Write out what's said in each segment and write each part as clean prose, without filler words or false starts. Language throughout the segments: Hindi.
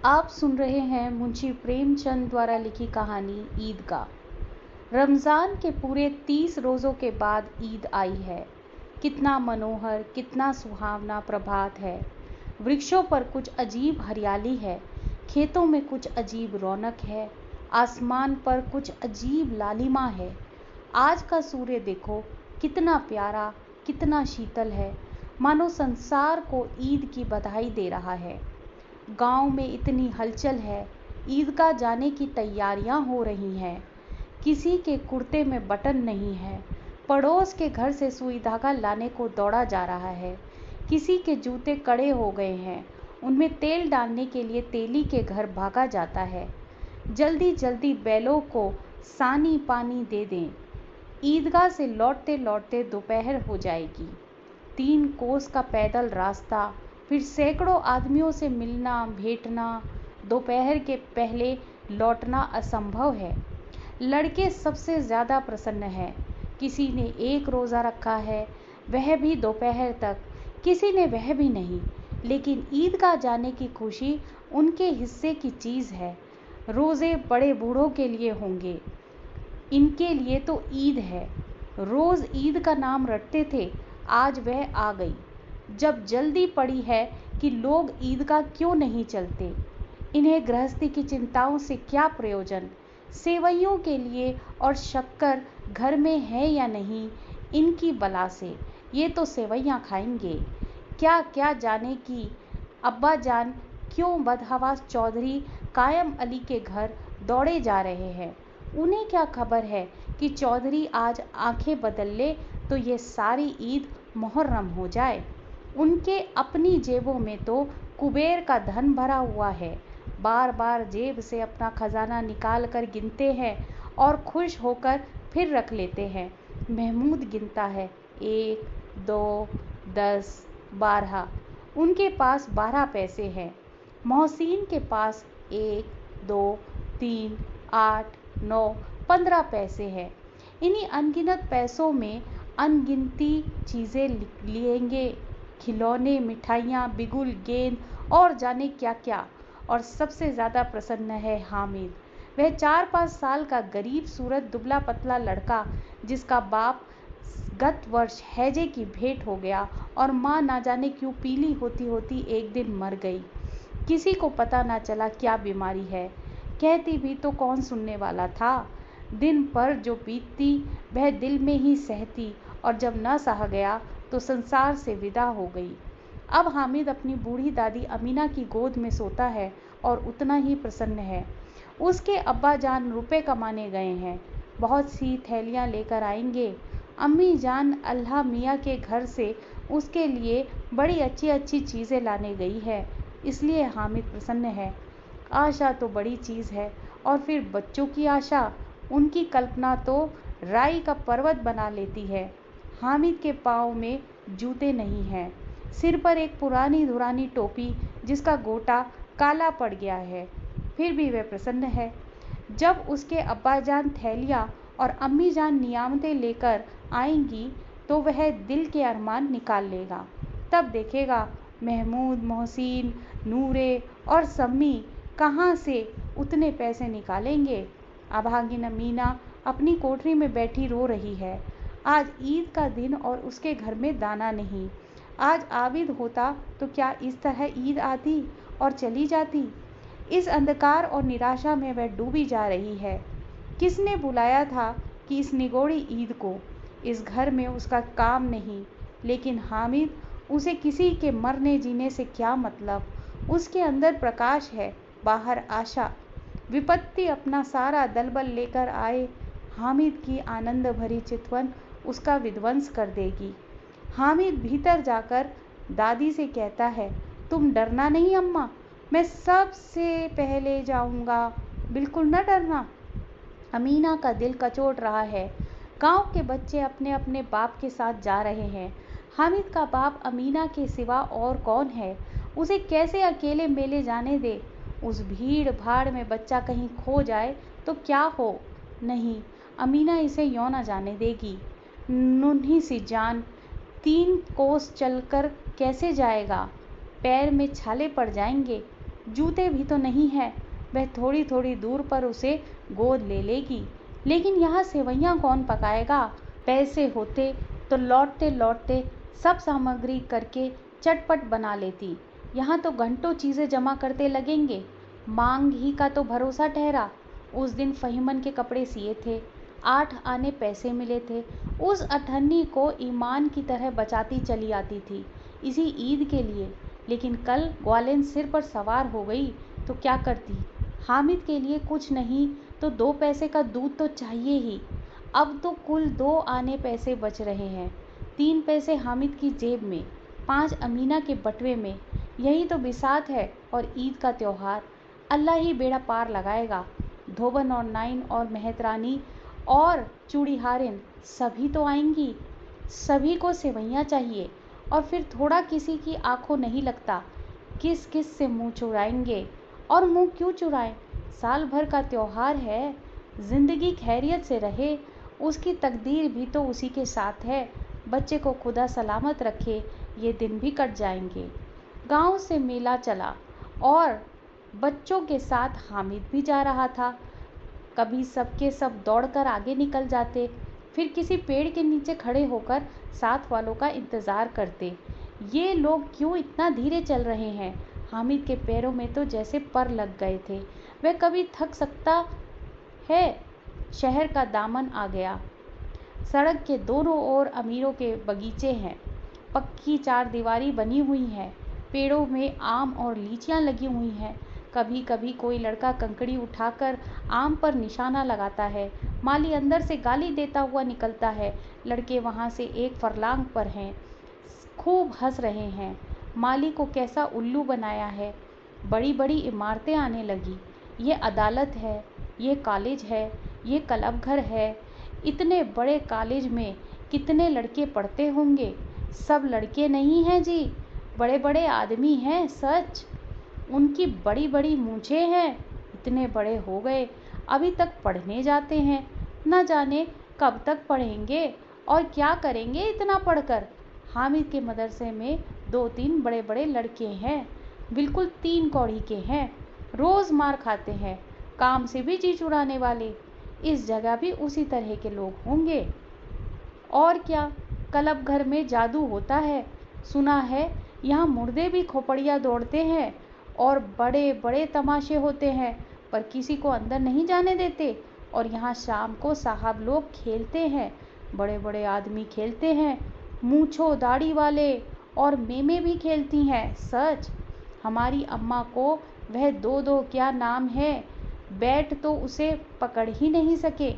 आप सुन रहे हैं मुंशी प्रेमचंद द्वारा लिखी कहानी ईद का। रमज़ान के पूरे 30 रोज़ों के बाद ईद आई है। कितना मनोहर, कितना सुहावना प्रभात है। वृक्षों पर कुछ अजीब हरियाली है, खेतों में कुछ अजीब रौनक है, आसमान पर कुछ अजीब लालिमा है। आज का सूर्य देखो, कितना प्यारा, कितना शीतल है, मानो संसार को ईद की बधाई दे रहा है। गांव में इतनी हलचल है, ईदगाह जाने की तैयारियां हो रही हैं। किसी के कुर्ते में बटन नहीं है, पड़ोस के घर से सुई धागा लाने को दौड़ा जा रहा है। किसी के जूते कड़े हो गए हैं, उनमें तेल डालने के लिए तेली के घर भागा जाता है। जल्दी जल्दी बैलों को सानी पानी दे दें। ईदगाह से लौटते लौटते दोपहर हो जाएगी। 3 कोस का पैदल रास्ता, फिर सैकड़ों आदमियों से मिलना भेंटना, दोपहर के पहले लौटना असंभव है। लड़के सबसे ज़्यादा प्रसन्न हैं। किसी ने 1 रोज़ा रखा है, वह भी दोपहर तक, किसी ने वह भी नहीं, लेकिन ईदगाह जाने की खुशी उनके हिस्से की चीज़ है। रोज़े बड़े बूढ़ों के लिए होंगे, इनके लिए तो ईद है। रोज़ ईद का नाम रटते थे, आज वह आ गई। जब जल्दी पड़ी है कि लोग ईदगाह क्यों नहीं चलते। इन्हें गृहस्थी की चिंताओं से क्या प्रयोजन। सेवैयों के लिए और शक्कर घर में है या नहीं, इनकी बला से ये तो सेवैयाँ खाएंगे। क्या क्या जाने की अब्बा जान क्यों बदहवास चौधरी कायम अली के घर दौड़े जा रहे हैं। उन्हें क्या खबर है कि चौधरी आज आंखें बदल ले तो ये सारी ईद मुहर्रम हो जाए। उनके अपनी जेबों में तो कुबेर का धन भरा हुआ है। बार बार जेब से अपना खजाना निकाल कर गिनते हैं और खुश होकर फिर रख लेते हैं। महमूद गिनता है, 1, 2, 10, 12। उनके पास 12 पैसे हैं। मोहसिन के पास 1, 2, 3, 8, 9, 15 पैसे हैं। इन्हीं अनगिनत पैसों में अनगिनती चीज़ें लेंगे, खिलौने, मिठाइयाँ, बिगुल, गेंद और जाने क्या क्या। और सबसे ज़्यादा प्रसन्न है हामिद। वह 4-5 साल का गरीब सूरत दुबला पतला लड़का, जिसका बाप गत वर्ष हैजे की भेंट हो गया और माँ ना जाने क्यों पीली होती होती एक दिन मर गई। किसी को पता ना चला क्या बीमारी है। कहती भी तो कौन सुनने वाला था। दिन पर जो बीतती वह दिल में ही सहती, और जब न सहा गया तो संसार से विदा हो गई। अब हामिद अपनी बूढ़ी दादी अमीना की गोद में सोता है और उतना ही प्रसन्न है। उसके अब्बा जान रुपए कमाने गए हैं, बहुत सी थैलियाँ लेकर आएंगे। अम्मी जान अल्लाह मियाँ के घर से उसके लिए बड़ी अच्छी अच्छी चीज़ें लाने गई है, इसलिए हामिद प्रसन्न है। आशा तो बड़ी चीज़ है, और फिर बच्चों की आशा, उनकी कल्पना तो राई का पर्वत बना लेती है। हामिद के पाँव में जूते नहीं हैं, सिर पर एक पुरानी धुरानी टोपी जिसका गोटा काला पड़ गया है, फिर भी वह प्रसन्न है। जब उसके अब्बाजान थैलियाँ और अम्मी जान नियामतें लेकर आएंगी तो वह दिल के अरमान निकाल लेगा। तब देखेगा महमूद, मोहसिन, नूरे और सम्मी कहाँ से उतने पैसे निकालेंगे। अभागिन अमीना अपनी कोठरी में बैठी रो रही है। आज ईद का दिन और उसके घर में दाना नहीं। आज आबिद होता तो क्या इस तरह ईद आती और चली जाती। इस अंधकार और निराशा में वह डूबी जा रही है। किसने बुलाया था कि इस निगोड़ी ईद को। इस घर में उसका काम नहीं, लेकिन हामिद, उसे किसी के मरने जीने से क्या मतलब। उसके अंदर प्रकाश है, बाहर आशा। विपत्ति अपना सारा दलबल लेकर आए, हामिद की आनंद भरी चितवन उसका विध्वंस कर देगी। हामिद भीतर जाकर दादी से कहता है, तुम डरना नहीं अम्मा, मैं सबसे पहले जाऊंगा, बिल्कुल न डरना। अमीना का दिल कचोट रहा है। गांव के बच्चे अपने अपने बाप के साथ जा रहे हैं। हामिद का बाप अमीना के सिवा और कौन है। उसे कैसे अकेले मेले जाने दे। उस भीड़ भाड़ में बच्चा कहीं खो जाए तो क्या हो। नहीं, अमीना इसे यों न जाने देगी। नन्ही सी जान, 3 कोस चलकर कैसे जाएगा। पैर में छाले पड़ जाएंगे। जूते भी तो नहीं है। वह थोड़ी थोड़ी दूर पर उसे गोद ले लेगी। लेकिन यहाँ सेवैयाँ कौन पकाएगा? पैसे होते तो लौटते लौटते सब सामग्री करके चटपट बना लेती। यहाँ तो घंटों चीज़ें जमा करते लगेंगे। मांग ही का तो भरोसा ठहरा। उस दिन फ़हीमन के कपड़े सिए थे, 8 आने पैसे मिले थे। उस अठन्नी को ईमान की तरह बचाती चली आती थी इसी ईद के लिए। लेकिन कल ग्वालिन सिर पर सवार हो गई तो क्या करती? हामिद के लिए कुछ नहीं तो 2 पैसे का दूध तो चाहिए ही। अब तो कुल 2 आने पैसे बच रहे हैं। 3 पैसे हामिद की जेब में, 5 अमीना के बटुए में। यही तो बिसात है और ईद का त्योहार। अल्लाह ही बेड़ा पार लगाएगा। धोबन और नाइन और मेहतरानी और चूड़ीहारिन सभी तो आएंगी। सभी को सेवैयाँ चाहिए और फिर थोड़ा किसी की आंखों नहीं लगता। किस किस से मुंह चुराएंगे? और मुंह क्यों चुराएं? साल भर का त्योहार है। जिंदगी खैरियत से रहे, उसकी तकदीर भी तो उसी के साथ है। बच्चे को खुदा सलामत रखे, ये दिन भी कट जाएंगे। गांव से मेला चला और बच्चों के साथ हामिद भी जा रहा था। कभी सबके सब दौड़कर आगे निकल जाते, फिर किसी पेड़ के नीचे खड़े होकर साथ वालों का इंतज़ार करते। ये लोग क्यों इतना धीरे चल रहे हैं? हामिद के पैरों में तो जैसे पर लग गए थे। वह कभी थक सकता है? शहर का दामन आ गया। सड़क के दोनों ओर अमीरों के बगीचे हैं। पक्की चारदीवारी बनी हुई है। पेड़ों में आम और लीचियां लगी हुई हैं। कभी कभी कोई लड़का कंकड़ी उठाकर आम पर निशाना लगाता है। माली अंदर से गाली देता हुआ निकलता है। लड़के वहाँ से 1 फरलांग पर हैं, खूब हंस रहे हैं। माली को कैसा उल्लू बनाया है। बड़ी बड़ी इमारतें आने लगी। ये अदालत है, ये कॉलेज है, ये क्लब घर है। इतने बड़े कॉलेज में कितने लड़के पढ़ते होंगे? सब लड़के नहीं हैं जी, बड़े बड़े आदमी हैं सच। उनकी बड़ी बड़ी मूछें हैं। इतने बड़े हो गए, अभी तक पढ़ने जाते हैं। न जाने कब तक पढ़ेंगे और क्या करेंगे इतना पढ़कर। हामिद के मदरसे में 2-3 बड़े बड़े लड़के हैं, बिल्कुल 3 कौड़ी के हैं। रोज़ मार खाते हैं, काम से भी जी चुराने वाले। इस जगह भी उसी तरह के लोग होंगे। और क्या, क्लब घर में जादू होता है। सुना है यहाँ मुर्दे भी खोपड़िया दौड़ते हैं और बड़े बड़े तमाशे होते हैं, पर किसी को अंदर नहीं जाने देते। और यहाँ शाम को साहब लोग खेलते हैं, बड़े बड़े आदमी खेलते हैं, मूछो दाढ़ी वाले। और मेमे भी खेलती हैं सच। हमारी अम्मा को वह 2-2 क्या नाम है, बैट तो उसे पकड़ ही नहीं सके,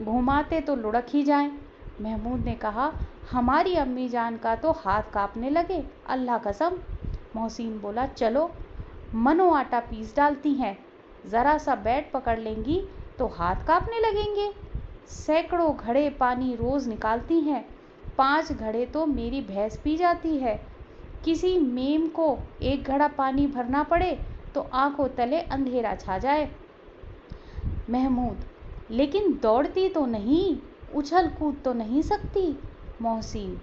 घुमाते तो लुढ़क ही जाएं। महमूद ने कहा, हमारी अम्मी जान का तो हाथ कांपने लगे, अल्लाह कसम। मोहसिन बोला, चलो, मनो आटा पीस डालती हैं, ज़रा सा बैट पकड़ लेंगी तो हाथ कांपने लगेंगे। सैकड़ों घड़े पानी रोज़ निकालती हैं, 5 घड़े तो मेरी भैंस पी जाती है। किसी मेम को 1 घड़ा पानी भरना पड़े तो आंखों तले अंधेरा छा जाए। महमूद, लेकिन दौड़ती तो नहीं, उछल कूद तो नहीं सकती। मोहसिन,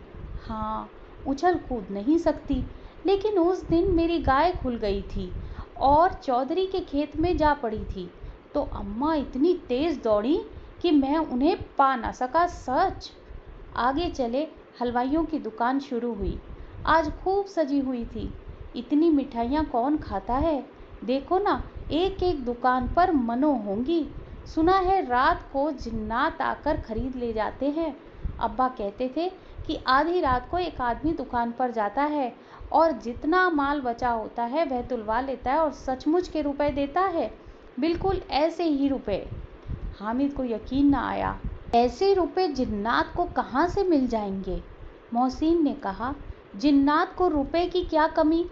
हाँ, उछल कूद नहीं सकती, लेकिन उस दिन मेरी गाय खुल गई थी और चौधरी के खेत में जा पड़ी थी, तो अम्मा इतनी तेज़ दौड़ी कि मैं उन्हें पा ना सका सच। आगे चले, हलवाइयों की दुकान शुरू हुई। आज खूब सजी हुई थी। इतनी मिठाइयाँ कौन खाता है? देखो ना, एक एक दुकान पर मनो होंगी। सुना है रात को जिन्नात आकर खरीद ले जाते हैं। अब्बा कहते थे कि आधी रात को एक आदमी दुकान पर जाता है और जितना माल बचा होता है वह तुलवा लेता है और सचमुच के रुपए देता है, बिल्कुल ऐसे ही रुपए। हामिद को यकीन न आया, ऐसे रुपए जिन्नात को कहाँ से मिल जाएंगे? मोहसिन ने कहा, जिन्नात को रुपए की क्या कमी,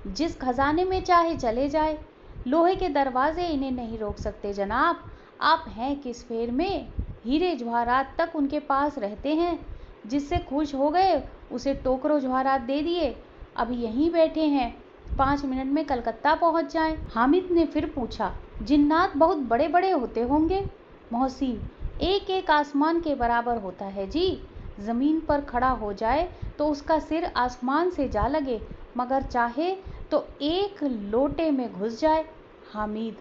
जिस खजाने में चाहे चले जाए, लोहे के दरवाजे इन्हें नहीं रोक सकते जनाब। आप हैं किस फेर में? हीरे जवाहरात तक उनके पास रहते हैं। जिससे खुश हो गए उसे टोकरो जवाहरात दे दिए, अभी यहीं बैठे हैं, 5 मिनट में कलकत्ता पहुंच जाएं। हामिद ने फिर पूछा, जिन्नात बहुत बड़े बड़े होते होंगे? मोहसिन, एक एक आसमान के बराबर होता है जी। ज़मीन पर खड़ा हो जाए तो उसका सिर आसमान से जा लगे, मगर चाहे तो एक लोटे में घुस जाए। हामिद,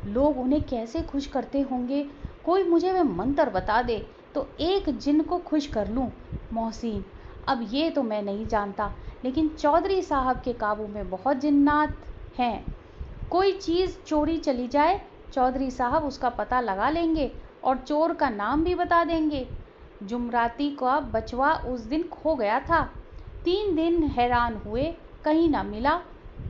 लोग उन्हें कैसे खुश करते होंगे, कोई मुझे वे मंत्र बता दे तो एक जिन को खुश कर लूं। मोहसिन, अब ये तो मैं नहीं जानता, लेकिन चौधरी साहब के काबू में बहुत जिन्नात हैं। कोई चीज़ चोरी चली जाए, चौधरी साहब उसका पता लगा लेंगे और चोर का नाम भी बता देंगे। जुमराती का बचवा उस दिन खो गया था। 3 दिन हैरान हुए, कहीं ना मिला।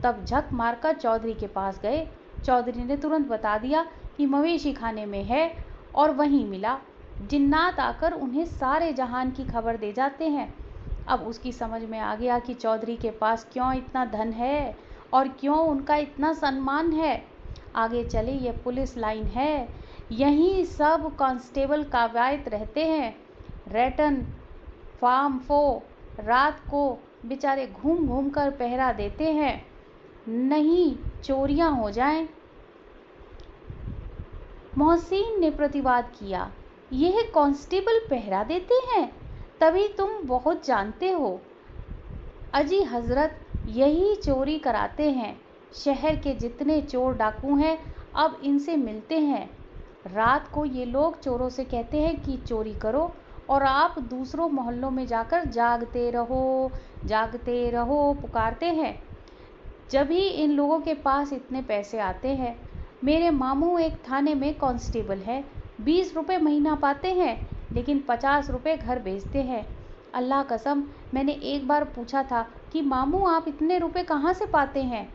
तब झक मारकर चौधरी के पास गए। चौधरी ने तुरंत बता दिया कि मवेशी खाने में है और वहीं मिला। जिन्नात आकर उन्हें सारे जहान की खबर दे जाते हैं। अब उसकी समझ में आ गया कि चौधरी के पास क्यों इतना धन है और क्यों उनका इतना सम्मान है। आगे चले ये पुलिस लाइन है, यहीं सब कांस्टेबल कवायद रहते हैं। रैटन फार्म फो रात को बेचारे घूम घूम कर पहरा देते हैं, नहीं चोरियां हो जाएं। मोहसिन ने प्रतिवाद किया, यह कांस्टेबल पहरा देते हैं, तभी तुम बहुत जानते हो। अजी हजरत, यही चोरी कराते हैं। शहर के जितने चोर डाकू हैं अब इनसे मिलते हैं। रात को ये लोग चोरों से कहते हैं कि चोरी करो और आप दूसरों मोहल्लों में जाकर जागते रहो पुकारते हैं। जब ही इन लोगों के पास इतने पैसे आते हैं। मेरे मामू एक थाने में कांस्टेबल है, 20 रुपये महीना पाते हैं, लेकिन 50 रुपये घर भेजते हैं। अल्लाह कसम, मैंने एक बार पूछा था कि मामू आप इतने रुपए कहाँ से पाते हैं।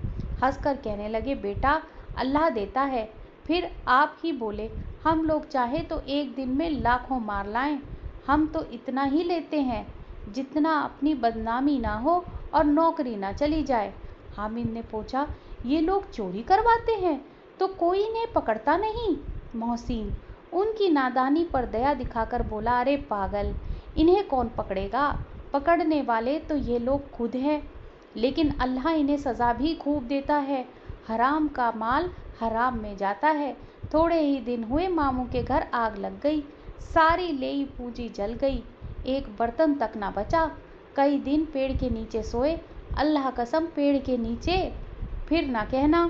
हंसकर कहने लगे, बेटा अल्लाह देता है। फिर आप ही बोले, हम लोग चाहे तो एक दिन में लाखों मार लाएं। हम तो इतना ही लेते हैं जितना अपनी बदनामी ना हो और नौकरी ना चली जाए। हामिद ने पूछा, ये लोग चोरी करवाते हैं तो कोई इन्हें पकड़ता नहीं। मोहसिन उनकी नादानी पर दया दिखाकर बोला, अरे पागल, इन्हें कौन पकड़ेगा, पकड़ने वाले तो ये लोग खुद हैं। लेकिन अल्लाह इन्हें सज़ा भी खूब देता है। हराम का माल हराम में जाता है। थोड़े ही दिन हुए मामू के घर आग लग गई, सारी लेई पूंजी जल गई, एक बर्तन तक ना बचा। कई दिन पेड़ के नीचे सोए, अल्लाह कसम पेड़ के नीचे। फिर ना कहना,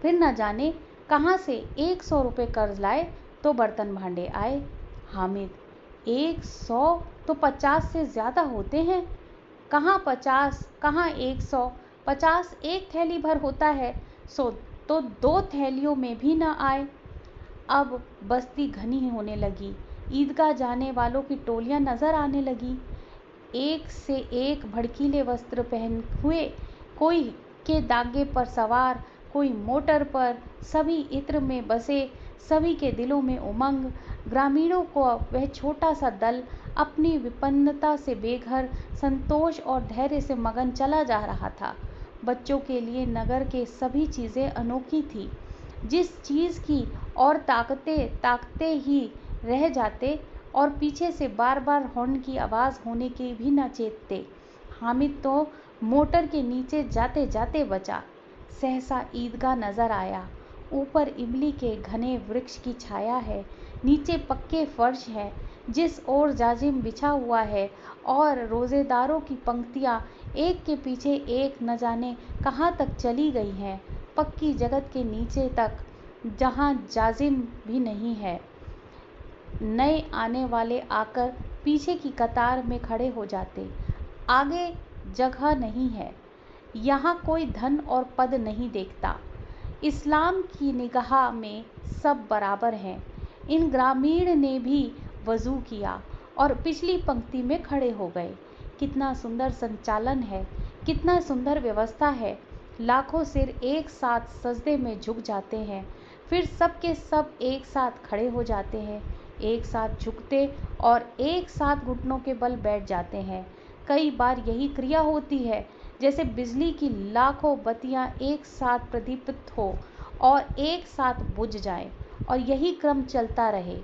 फिर ना जाने कहाँ से 100 रुपये कर्ज लाए तो बर्तन भांडे आए। हामिद, 100 तो 50 से ज़्यादा होते हैं। कहाँ 50, कहाँ 100। 50 एक थैली भर होता है, सो तो 2 थैलियों में भी न आए। अब बस्ती घनी होने लगी, ईदगाह जाने वालों की टोलियां नजर आने लगी। एक से एक भड़कीले वस्त्र पहन हुए, कोई के दागे पर सवार, कोई मोटर पर, सभी इत्र में बसे, सभी के दिलों में उमंग। ग्रामीणों को वह छोटा सा दल अपनी विपन्नता से बेघर, संतोष और धैर्य से मगन चला जा रहा था। बच्चों के लिए नगर के सभी चीज़ें अनोखी थी। जिस चीज़ की और ताकते ही रह जाते और पीछे से बार बार हॉर्न की आवाज़ होने की भी न चेतते। हामिद तो मोटर के नीचे जाते जाते बचा। सहसा ईदगाह नज़र आया। ऊपर इमली के घने वृक्ष की छाया है, नीचे पक्के फर्श है, जिस ओर जाजिम बिछा हुआ है और रोज़ेदारों की पंक्तियाँ एक के पीछे एक न जाने कहाँ तक चली गई हैं, पक्की जगत के नीचे तक, जहाँ जाजिम भी नहीं है। नए आने वाले आकर पीछे की कतार में खड़े हो जाते। आगे जगह नहीं है। यहाँ कोई धन और पद नहीं देखता। इस्लाम की निगाह में सब बराबर हैं। इन ग्रामीण ने भी वज़ू किया और पिछली पंक्ति में खड़े हो गए। कितना सुंदर संचालन है, कितना सुंदर व्यवस्था है। लाखों सिर एक साथ सजदे में झुक जाते हैं, फिर सब के सब एक साथ खड़े हो जाते हैं, एक साथ झुकते और एक साथ घुटनों के बल बैठ जाते हैं। कई बार यही क्रिया होती है, जैसे बिजली की लाखों बत्तियां एक साथ प्रदीप्त हो और एक साथ बुझ जाएं, और यही क्रम चलता रहे।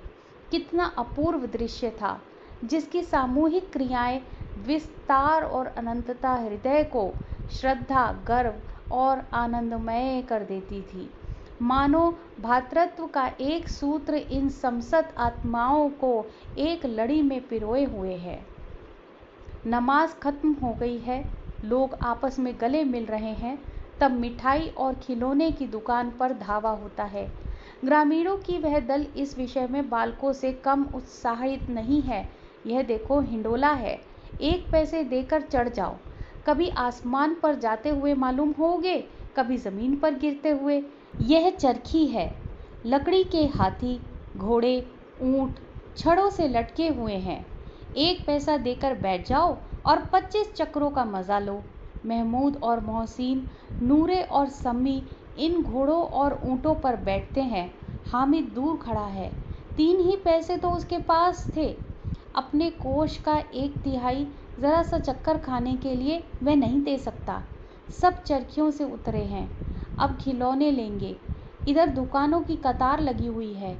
कितना अपूर्व दृश्य था, जिसकी सामूहिक क्रियाएं विस्तार और अनंतता हृदय को श्रद्धा, गर्व और आनंदमय कर देती थी। मानो भातृत्व का एक सूत्र इन समसत आत्माओं को एक लड़ी में पिरोए हुए है। नमाज खत्म हो गई है। लोग आपस में गले मिल रहे हैं, तब मिठाई और खिलौने की दुकान पर धावा होता है। ग्रामीणों की वह दल इस विषय में बालकों से कम उत्साहित नहीं है। यह देखो हिंडोला है, 1 पैसे देकर चढ़ जाओ। कभी आसमान पर जाते हुए मालूम होगे, कभी जमीन पर गिरते हुए। यह चरखी है, लकड़ी के हाथी, घोड़े, ऊंट छड़ों से लटके हुए हैं। 1 पैसा देकर बैठ जाओ और 25 चक्रों का मजा लो। महमूद और मोहसिन, नूरे और सम्मी इन घोड़ों और ऊंटों पर बैठते हैं। हामिद दूर खड़ा है, 3 ही पैसे तो उसके पास थे। अपने कोष का 1/3 जरा सा चक्कर खाने के लिए वह नहीं दे सकता। सब चरखियों से उतरे हैं, अब खिलौने लेंगे। इधर दुकानों की कतार लगी हुई है,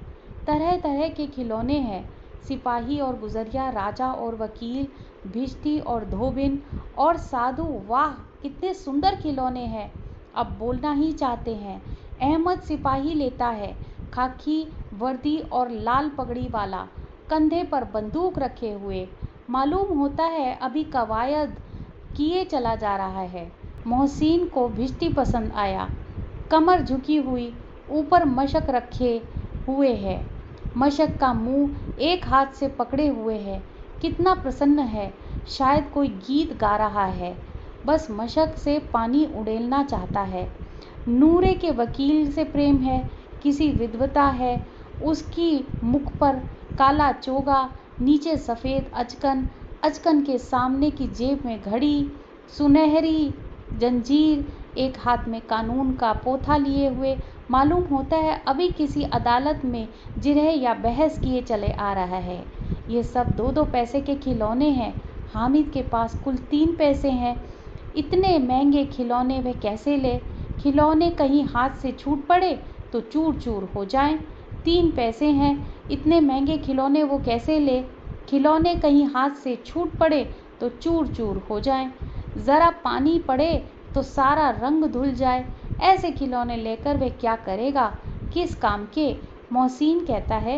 तरह तरह के खिलौने हैं। सिपाही और गुजरिया, राजा और वकील, भिश्ती और धोबिन और साधु, वाह कितने सुंदर खिलौने हैं। अब बोलना ही चाहते हैं। अहमद सिपाही लेता है, खाकी वर्दी और लाल पगड़ी वाला, कंधे पर बंदूक रखे हुए। मालूम होता है अभी कवायद किए चला जा रहा है। मोहसिन को भिश्ती पसंद आया, कमर झुकी हुई, ऊपर मशक रखे हुए है, मशक का मुंह एक हाथ से पकड़े हुए है। कितना प्रसन्न है, शायद कोई गीत गा रहा है, बस मशक से पानी उड़ेलना चाहता है। नूरे के वकील से प्रेम है, किसी विद्वता है, उसकी मुख पर काला चोगा, नीचे सफ़ेद अचकन, अचकन के सामने की जेब में घड़ी, सुनहरी जंजीर, एक हाथ में कानून का पोथा लिए हुए। मालूम होता है अभी किसी अदालत में जिरह या बहस किए चले आ रहा है। ये सब 2-2 पैसे के खिलौने हैं। हामिद के पास कुल 3 पैसे हैं। इतने महंगे खिलौने वह कैसे ले? खिलौने कहीं हाथ से छूट पड़े तो चूर चूर हो जाएं। 3 पैसे हैं, इतने महंगे खिलौने वो कैसे ले? खिलौने कहीं हाथ से छूट पड़े तो चूर चूर हो जाएं। ज़रा पानी पड़े तो सारा रंग धुल जाए। ऐसे खिलौने लेकर वह क्या करेगा, किस काम के? मोहसिन कहता है,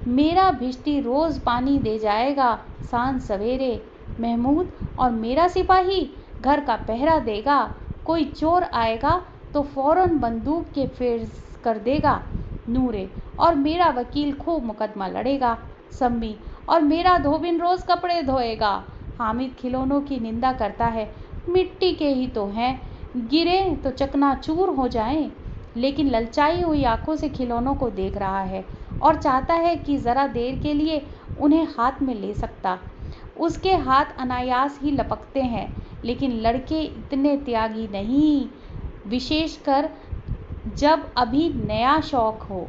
मेरा भिश्ती रोज़ पानी दे जाएगा सांझ सवेरे। महमूद, और मेरा सिपाही घर का पहरा देगा। कोई चोर आएगा तो फौरन बंदूक के फेर कर देगा। नूरे, और मेरा वकील खूब मुकदमा लड़ेगा। सम्मी, और मेरा धोबिन रोज़ कपड़े धोएगा। हामिद खिलौनों की निंदा करता है, मिट्टी के ही तो हैं, गिरे तो चकनाचूर हो जाएं। लेकिन ललचाई हुई आंखों से खिलौनों को देख रहा है और चाहता है कि ज़रा देर के लिए उन्हें हाथ में ले सकता। उसके हाथ अनायास ही लपकते हैं, लेकिन लड़के इतने त्यागी नहीं, विशेषकर जब अभी नया शौक हो।